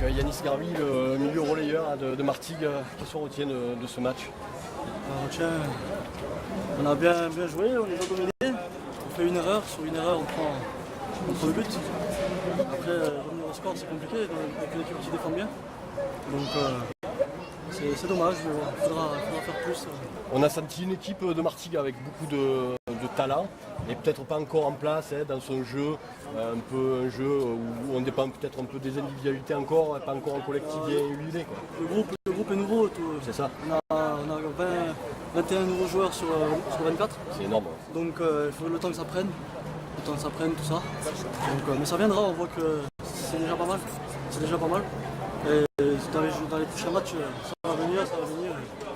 Yanis Garbi, le milieu relayeur de Martigues. Qu'est-ce qu'on retient de ce match? On a bien joué, on les a dominés. On fait une erreur, sur une erreur on prend le but. Après, revenir au score c'est compliqué avec une équipe qui défend bien. Donc c'est dommage, il faudra faire plus. On a senti une équipe de Martigues avec beaucoup de talent et peut-être pas encore en place dans son jeu, un jeu où on dépend peut-être un peu des individualités encore, pas encore en collectif bien huilé. Le groupe est nouveau, c'est ça. On a 21 nouveaux joueurs sur 24. C'est énorme. Donc il faut le temps que ça prenne. Tout ça. Donc, mais ça viendra, on voit que c'est déjà pas mal. Et dans les prochains matchs, ça va venir.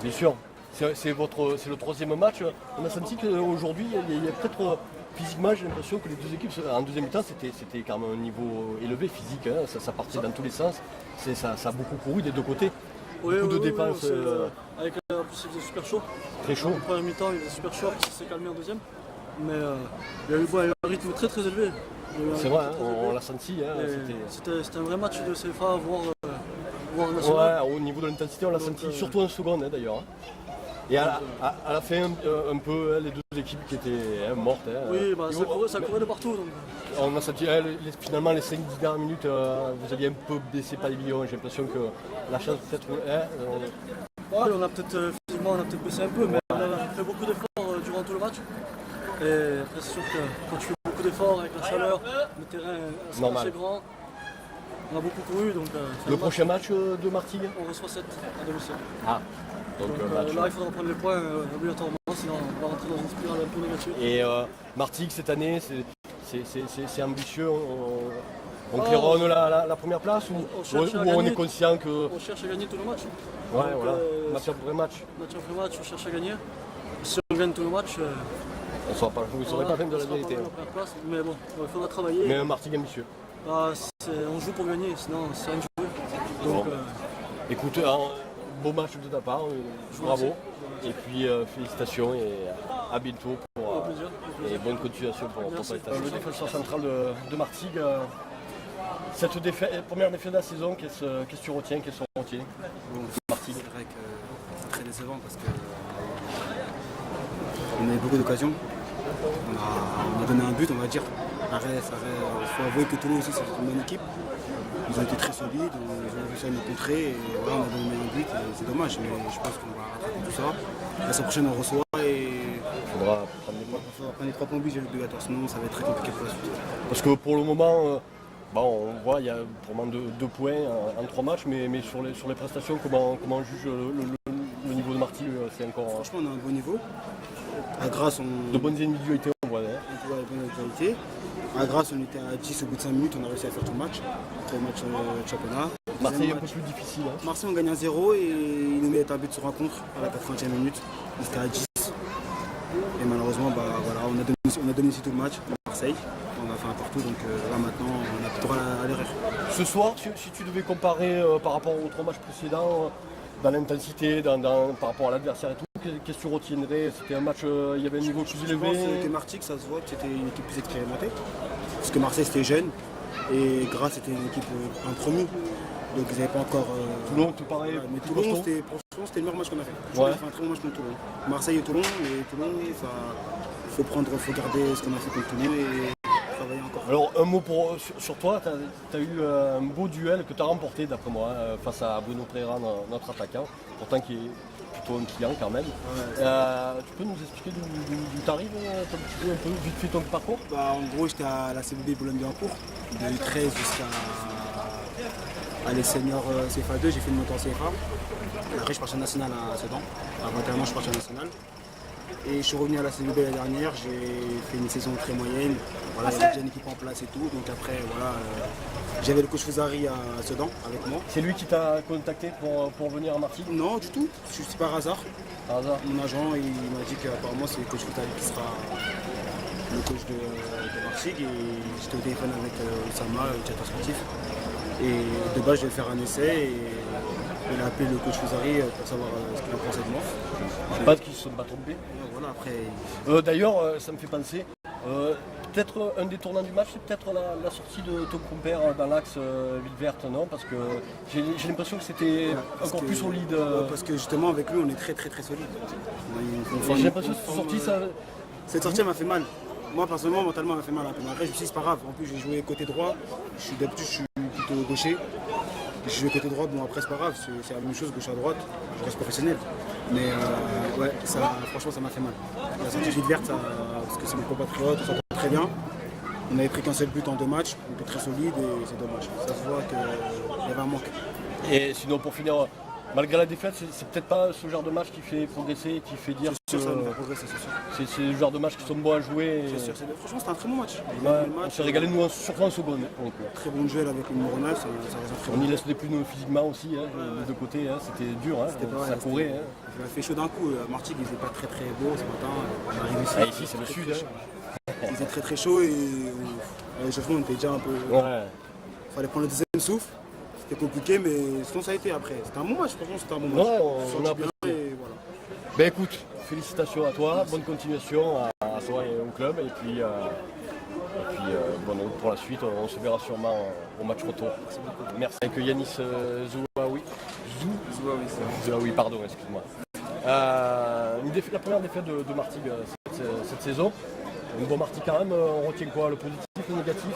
Bien sûr, c'est le troisième match. On a senti qu'aujourd'hui, il y a peut-être physiquement, j'ai l'impression que les deux équipes, en deuxième mi-temps, c'était quand même un niveau élevé physique. Ça partait dans tous les sens. Ça a beaucoup couru des deux côtés. Beaucoup de défense. Avec en plus, il faisait super chaud. Très chaud. En première mi-temps, il faisait super chaud, puis il s'est calmé en deuxième. Mais il y a eu un rythme très élevé. C'est vrai, on l'a senti. C'était un vrai match de CFA, voire national. Ouais, au niveau de l'intensité, on l'a senti, surtout en seconde d'ailleurs. Et à la fin, un peu les deux équipes qui étaient mortes. Oui, ça courait de partout. Donc. On a senti finalement les 5-10 dernières minutes, vous aviez un peu baissé pavillon. J'ai l'impression que la chance peut-être. On a peut-être baissé un peu, mais on a fait beaucoup d'efforts durant tout le match. Et après, c'est sûr que quand tu fais beaucoup d'efforts avec la chaleur, le terrain est assez grand. On a beaucoup couru. Donc, le prochain match de Martigues, on reçoit 7 à domicile. Donc là, il faudra prendre les points obligatoirement, sinon on va rentrer dans une spirale un peu négative. Et Martigues, cette année, c'est ambitieux. On claironne la première place ou on est conscient que. On cherche à gagner tous les matchs. Ouais, donc, voilà. Match après match. Match après match, on cherche à gagner. Si on gagne tous les matchs. Vous ne serez pas fin de la vérité. Mais bon, il faudra travailler. Mais un Martigues ambitieux. On joue pour gagner, sinon c'est un jeu. Donc, écoute, beau match de ta part, bravo. Et puis félicitations et à bientôt et bonne continuation pour ta prestation. Le défenseur central de Martigues, cette première défaite de la saison, qu'est-ce que tu retiens, Martigues, c'est vrai que c'est très décevant parce qu'on a eu beaucoup d'occasions. On a donné un but, on va dire. Il faut avouer que Toulon aussi c'est une bonne équipe. Ils ont été très solides, ils ont réussi à nous contrer et voilà, on a donné un but et c'est dommage, mais je pense qu'on va rattraper tout ça. La semaine prochaine on reçoit et il faudra prendre les points. Il faudra prendre les 3 points obligatoires, sinon ça va être très compliqué pour la suite. Parce que pour le moment, on voit il y a vraiment 2 points en 3 matchs, mais sur les prestations, comment on juge le niveau de Martigues, c'est encore. Franchement on a un bon niveau. À Grasse de bonnes individualités on voit. On voit les bonnes individualités. À Grasse on était à 10 au bout de 5 minutes, on a réussi à faire tout le match. Très match de championnat. Marseille un peu plus difficile. Marseille on gagne 1-0 et ils nous mettent un but sur rencontre à la 80e minute. On était à 10. Et malheureusement on a donné aussi tout le match à Marseille. On a fait un partout, donc là maintenant on a plus droit à l'erreur. Ce soir, si tu devais comparer par rapport aux 3 matchs précédents, dans l'intensité, par rapport à l'adversaire et tout, qu'est-ce que tu retiendrais? C'était un match, il y avait un niveau plus élevé. Je pense que Martigues, ça se voit que c'était une équipe plus expérimentée. Parce que Marseille c'était jeune et Grasse c'était une équipe un promu. Donc ils n'avaient pas encore. Toulon, tout pareil. Mais Toulon, c'était le meilleur match qu'on a fait. On a fait un très bon match contre Toulon. Marseille et Toulon, faut garder ce qu'on a fait contre Toulon et travailler encore. Alors un mot sur toi, tu as eu un beau duel que tu as remporté d'après moi face à Bruno Pereira, notre attaquant, pourtant qui est plutôt un client quand même. Tu peux nous expliquer d'où tu arrives un peu vite fait ton parcours? En gros j'étais à la CBB Boulogne-Billancourt, de 13 jusqu'à les seniors CFA2, j'ai fait une montée en CFA. Après je suis parti en national à Sedan, à 21 ans je suis parti en national. Et je suis revenu à la CBB l'année dernière, j'ai fait une saison très moyenne, voilà, il y avait déjà une équipe en place et tout, donc après voilà, j'avais le coach Fouzari à Sedan avec moi. C'est lui qui t'a contacté pour venir à Martigues? Non du tout, c'est par hasard. Par hasard. Mon agent il m'a dit qu'apparemment c'est le coach Fouzari qui sera le coach de Martigues et j'étais au téléphone avec Oussama, le directeur sportif. Et de base je vais faire un essai et il a appelé le coach Fouzari pour savoir ce qu'il en pensait de moi. Je sais pas qu'ils ne se sont pas trompés. Voilà, après. D'ailleurs, ça me fait penser, peut-être un des tournants du match, c'est peut-être la sortie de ton compère dans l'axe ville verte, non? Parce que j'ai l'impression que c'était encore plus solide. Parce que justement avec lui on est très solide. J'ai l'impression que cette sortie, cette sortie m'a fait mal. Moi personnellement mentalement elle m'a fait mal un peu. Mais après je me suis dit c'est pas grave. En plus j'ai joué côté droit. D'habitude je suis plutôt gaucher. J'ai joué côté droit, bon après c'est pas grave, c'est la même chose gauche à droite, je reste professionnel. Mais ouais, franchement ça m'a fait mal. La sortie ville verte, parce que c'est mon compatriote, on s'entend très bien. On avait pris qu'un seul but en 2 matchs, on était très solide et c'est dommage. Ça se voit qu'il y avait un manque. Et sinon pour finir, malgré la défaite, c'est peut-être pas ce genre de match qui fait progresser, qui fait dire que ça va progresser, c'est sûr. C'est le genre de match qui sont bons à jouer. C'est sûr, franchement c'était un très bon match. On s'est régalé nous surtout en seconde. Très bon duel avec le numéro 9, ça on n'y laisse plus nous physiquement aussi, hein, des deux côtés, hein, c'était dur, hein, ça courait. Hein. Il a fait chaud d'un coup, Martigues il n'était pas très beau ce matin, on est arrivé ici. Ah, ici c'est le sud. Il faisait très chaud et l'échauffement on était déjà un peu... Il fallait prendre le deuxième souffle. C'était compliqué, mais sinon ça a été après. C'était un bon match, franchement, c'était un bon match. Ouais, on a bien et voilà. Ben écoute, félicitations à toi, merci. Bonne continuation à toi et au club. Et puis bon, pour la suite, on se verra sûrement au match retour. Merci. Avec Yanis Zouaoui. Zouaoui, pardon, excuse-moi. La première défaite de Martigues cette saison. Un bon Martigues quand même, on retient quoi? Le positif, le négatif?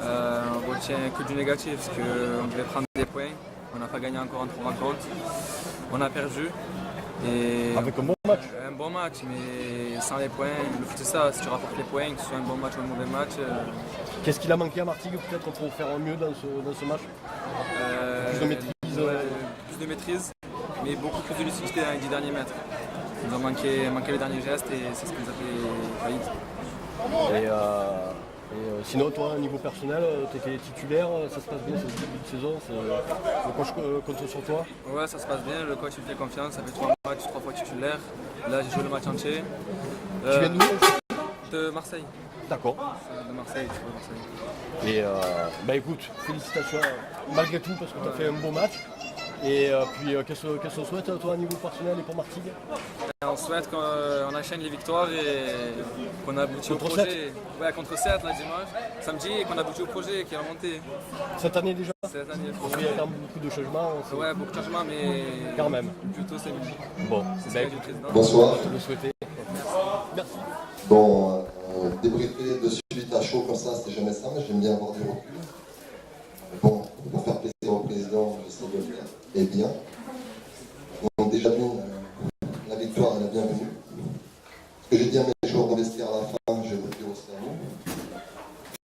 On retient que du négatif parce qu'on devait prendre des points. On n'a pas gagné encore en 3 rencontres. On a perdu. Et avec un bon match. Un bon match, mais sans les points. Le foot c'est ça, si tu rapportes les points, que ce soit un bon match ou un mauvais match. Qu'est-ce qu'il a manqué à Martigues peut-être pour faire mieux dans ce match? Plus de maîtrise. Plus de maîtrise, mais beaucoup plus de lucidité dans les 10 derniers mètres. Il nous a manqué les derniers gestes et c'est ce qui nous a fait faillite. Et sinon, toi, au niveau personnel, tu étais titulaire, ça se passe bien ce début de saison, le coach compte sur toi? Ouais, ça se passe bien, le coach me fait confiance, ça fait 3 matchs, 3 fois titulaire. Là, j'ai joué le match entier. Tu viens d'où? De Marseille. D'accord. De Marseille, je suis de Marseille. Et bah écoute, félicitations malgré tout parce que tu as fait un beau match. Et puis qu'est-ce qu'on souhaite toi au niveau personnel et pour Martigues? On souhaite qu'on enchaîne les victoires et qu'on aboutit au projet. 7. Ouais, contre 7 là, dimanche, samedi, et qu'on aboutit au projet qui est remonté. Cette année déjà? Cette année. Il y a quand même beaucoup de changements. Ouais, beaucoup de changements, mais quand même. Plutôt c'est mieux. Bon, bonsoir. Je te le souhaiter. Merci. Bon, débriefer de suite à chaud comme ça, c'est jamais ça, mais j'aime bien avoir du recul. Bon, pour faire plaisir au président, j'essaie de le faire. Et bien. Donc déjà bien, la victoire est la bienvenue. Ce que j'ai dit à mes joueurs au vestiaire à la fin, je vais vous le dire aussi à nous.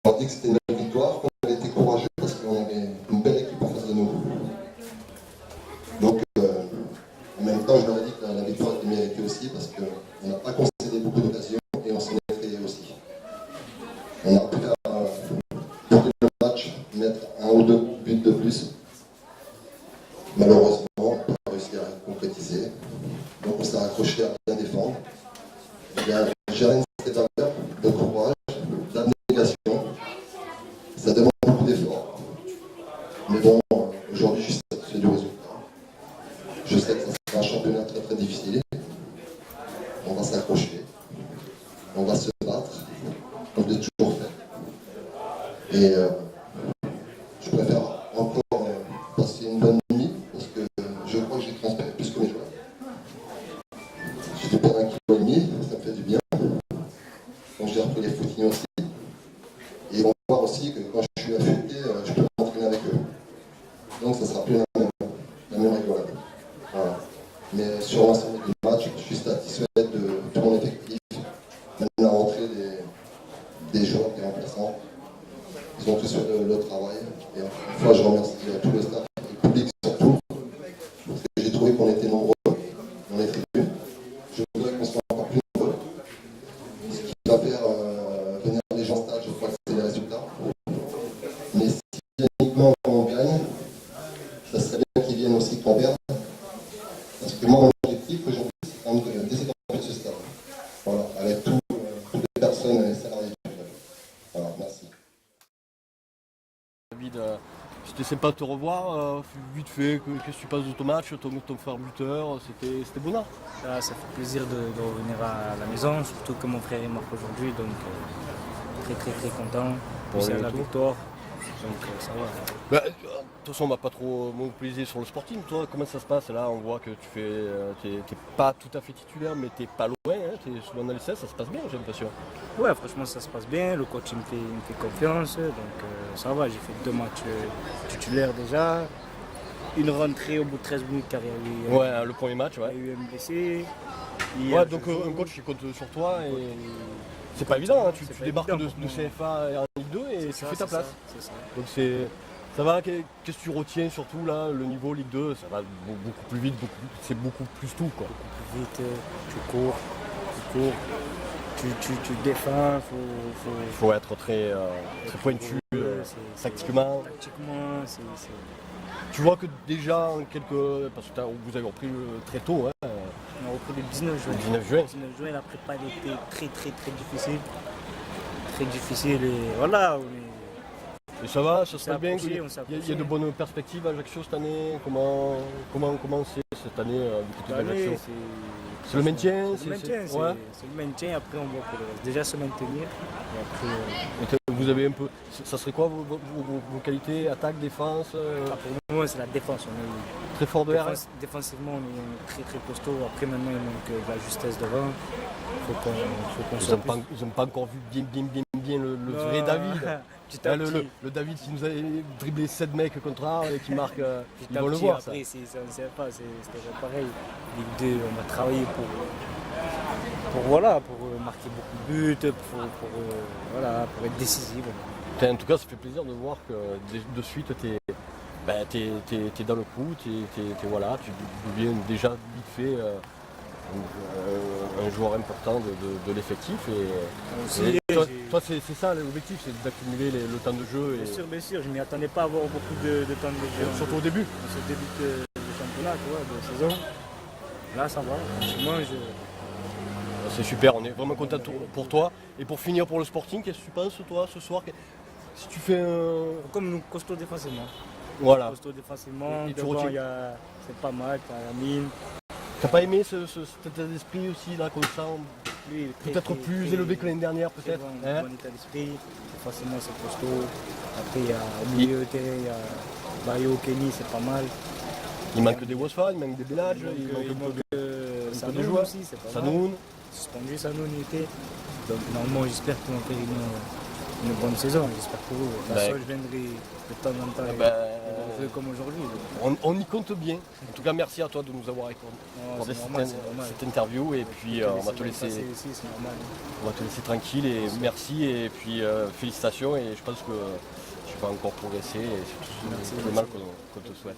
On a dit que c'était une belle victoire, qu'on avait été courageux parce qu'on avait une belle équipe en face de nous. Donc, en même temps, je leur ai dit que la victoire était méritée aussi parce qu'on n'a pas concédé beaucoup d'occasions et on s'en est créé aussi. On a pu faire pour le match, mettre 1 ou 2 buts de plus. Malheureusement, on n'a pas réussi à concrétiser. Donc on s'est accroché à bien défendre. J'ai rien cette valeur de courage, d'abnégation. Ça demande beaucoup d'efforts. Mais bon, aujourd'hui, je suis satisfait du résultat. Je sais que ça sera un championnat très difficile. On va s'accrocher. On va se battre. Comme je l'ai toujours fait. Et je préfère encore passer une bonne nuit parce que je crois que j'ai transpiré plus que mes joueurs. J'ai dû perdre 1,5 kg, ça me fait du bien. Donc j'ai repris les footings aussi. Et ils vont voir aussi que quand je suis affecté, je peux m'entraîner avec eux. Donc ça sera plus la même rigolade. Voilà. Mais sur l'ensemble du match, je suis satisfait de tout mon effectif. Même la rentrée des joueurs, des remplaçants. Ils ont tous fait le travail. Et une fois, je remercie tout le staff et le public surtout. Parce que j'ai trouvé qu'on était nombreux dans les tribunes. Je voudrais qu'on soit encore plus nombreux. Ce qui va faire venir les gens au stade, je crois que c'est les résultats. Mais si uniquement on gagne, ça serait bien qu'ils viennent aussi quand on perd. Parce que moi, mon objectif aujourd'hui, c'est quand même de déséquilibrer ce stade. Voilà, avec toutes les personnes et les salariés du club. Voilà, merci. David, c'était sympa de te revoir, vite fait, qu'est-ce que tu passes de ton match, ton frère buteur, c'était bon. Ça fait plaisir de revenir à la maison, surtout que mon frère est mort aujourd'hui, donc très content. Pour C'est le la retour. victoire. Donc ça va. Bah, de toute façon, on va pas trop monopoliser sur le sporting. Toi, comment ça se passe là? On voit que tu fais, t'es pas tout à fait titulaire, mais t'es pas loin. Hein, t'es souvent dans les 16, ça se passe bien, j'ai l'impression. Ouais, franchement, ça se passe bien. Le coach il me fait confiance. Donc ça va, j'ai fait 2 matchs titulaires déjà. Une rentrée au bout de 13 minutes car il y a eu, Ouais, le premier match, il y a ouais. eu un blessé. Ouais, donc un coach qui compte sur toi et c'est pas évident. Hein, tu C'est pas débarques évident de pour moi. CFA en Ligue 2 et tu ça, fais ta c'est place. ça, c'est ça. Donc ça va. Qu'est-ce que tu retiens surtout là? Le niveau Ligue 2, ça va beaucoup plus vite, c'est beaucoup plus tout quoi. Plus vite, tu cours, tu défends, Il faut être très pointu tactiquement. Tactiquement, c'est. Tu vois que déjà en quelques. Parce que vous avez repris très tôt, hein, On a repris le 19 juin. le 19 juin. Le 19 juin, la prépa elle était très difficile. Très difficile et voilà. Et ça va, ça s'est serait bien. approché, Il on s'est y a approché. de bonnes perspectives à Ajaccio cette année. Comment c'est cette année du côté d'Ajaccio? C'est le maintien, C'est le maintien, ouais. c'est le maintien. Après, on voit pour le reste. Déjà se maintenir. Et après, Vous avez un peu. Ça serait quoi vos qualités? Attaque, défense pour le moment, c'est la défense. On est Très fort de RS? défensivement, on est très costaud. Après, maintenant, il manque de la justesse devant. Faut qu'on Ils n'ont pas encore vu bien le vrai David. Petit à Le petit. David qui nous a dribblé 7 mecs contre Art et qui marque. Petit Ils à vont le petit, voir ça. après, on ne sait pas, c'était pareil. Ligue 2, on va travailler pour marquer beaucoup de buts, pour être décisif. En tout cas, ça fait plaisir de voir que de suite, tu es dans le coup, voilà, tu deviens déjà vite fait un joueur important de l'effectif. Aussi, Toi, c'est ça l'objectif, c'est d'accumuler le temps de jeu. Bien sûr, je ne m'y attendais pas à avoir beaucoup de temps de jeu. Surtout au début. Ce début de championnat, tu vois, de saison. Là, ça va. Franchement, C'est super, on est vraiment content pour toi. Et pour finir pour le Sporting, qu'est-ce que tu penses toi ce soir? Si tu fais un. Comme nous, costaud défensivement. Voilà. Costaud défensivement, Et tu devant, retiens- c'est pas mal, t'as la mine. T'as pas aimé cet état d'esprit aussi là qu'on sent Lui, il est très, peut-être très, plus très- élevé que l'année dernière très peut-être bon, hein? bon état d'esprit. Défensivement, c'est costaud. Après, il y a au milieu de terrain, il y a Bayo, Kenny, c'est pas mal. Il manque des Wosfa, il manque des Belage, il Il manque manque un peu Sanoun de joueurs. aussi, c'est pas mal. Sanoun. Suspendu Sanoun il était. Donc normalement j'espère qu'ils vont faire une bonne saison, j'espère pour eux. De toute façon, je viendrai de temps en temps et jouer comme aujourd'hui. On y compte bien. En tout cas, merci à toi de nous avoir accordé c'est normal, c'est normal. cette interview et puis on va te laisser Aussi, c'est normal. tranquille et merci et puis félicitations et je pense que tu vas encore progresser et c'est tout le mal qu'on te souhaite.